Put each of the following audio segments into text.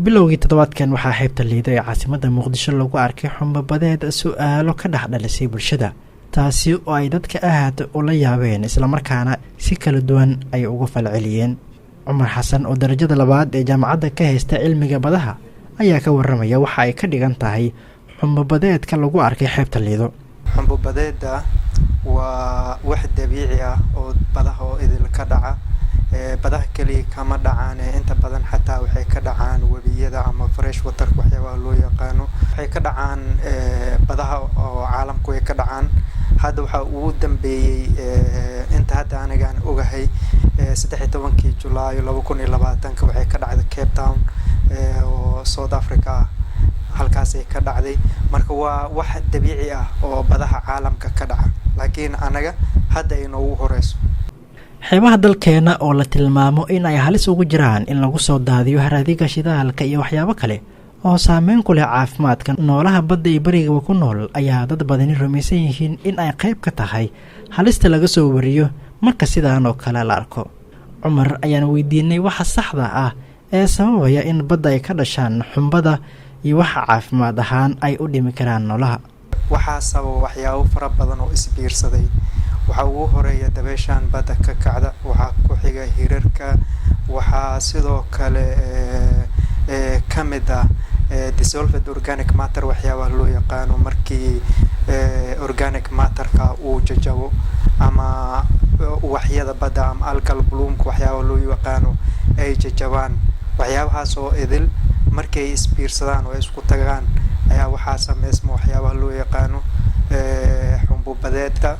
bilowgii toddobaadkan waxaa xeebta liido ee caasimadda muqdisho lagu arkay xumbabadeed su-aalo ka dhex dhalisay bulshada taasi oo ay dadka aad ula yaabeen islamarkaana si kala duwan ay uga falceliyeen. cumar xasan oo darajada labaad ee jaamacadda ka haysta cilmiga badaha ayaa ka waramaya waxa ay ka dhigan tahay xumbabadeedka lagu arkay xeebta liido. xumbabadeeda waa wax dabiici ah oo badaha oo idil ka dhaca badaha kaliya kama dhacaan inta badan xataa waxay ka dhacaan webiyada ama fresh water waxyaabaha loo yaqaano waxay ka dhacaan badaha oo caalamku ay ka dhacaan. hadda waxa ugu dambeeyay inta hadda anigaan ogahay 13 July 2020 waxay ka dhacday Cape Town oo South Africa halkaas ay ka dhacday. marka waa wax dabiici ah oo badaha caalamka ka dhaca laakiin anaga hadda ay noogu horeyso. xeebaha dalkeena oo la tilmaamo in ay halis ugu jiraan in lagu soo daadiyo haraadiga shidaalka iyo waxyaabo kale oo saameyn ku leh caafimaadka noolaha badda iyo bariga ku nool ayaa dad badani rumaysan yihiin in ay qayb ka tahay halista laga soo wariyo marka sidaan oo kale la arko. cumar ayaan weydiinay waxa saxda ah ee sababaya in badda ay ka dhashaan xumbada iyo waxa caafimaad ahaan ay u dhimi karaan noolaha. waxaa sabab waxyaabo fara badan oo isbiirsaday. waxaa ugu horeeya dabeeshaan badda ka kacda, waxaa ku xiga hirarka, waxaa sidoo kale ka mid ah dissolved organic matter waxyaabaha loo yaqaano markii organic matterka uu jajabo ama waxyada badda ama algal bloomka waxyaabaha loo yaqaano ay jajabaan. waxyaabahaas oo idil markay isbiirsadaan oo isku tagaan ayaa waxaa sameysma waxyaabaha loo yaqaano xumbabadeedka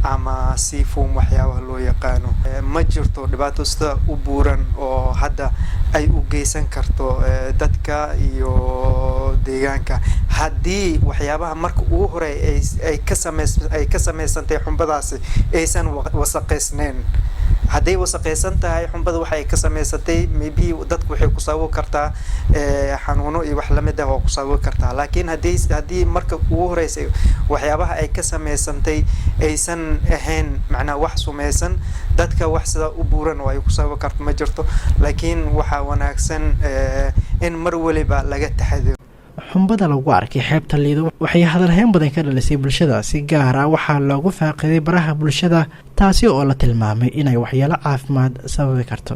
ama seafoam waxyaabaha loo yaqaano. ma jirto dhibaato sida u buuran oo hadda ay u geysan karto dadka iyo deegaanka haddii waxyaabaha marka ugu hore ay ka sameysantay xumbadaasi aysan wasaqeysnayn. hadday wasaqeysan tahay xumbada waxay ka sameysatay maybe dadku waxay ku sababi kartaa xanuuno iyo wax lamid ah oo ku sababi kartaa. laakiin haddii marka ugu horeysay waxyaabaha ay ka sameysantay aysan ahayn macnaa wax sumeysan dadka wax sida u buuran oo ay ku sababi karto ma jirto. laakiin waxaa wanaagsan in mar waliba laga taxadiro. xumbada lagu arkay xeebta liido waxay hadalhayn badan ka dhalisay bulshada. si gaar ah waxaa loogu faaqiday baraha bulshada taasi oo la tilmaamay inay waxyeelo caafimaad sababi karto.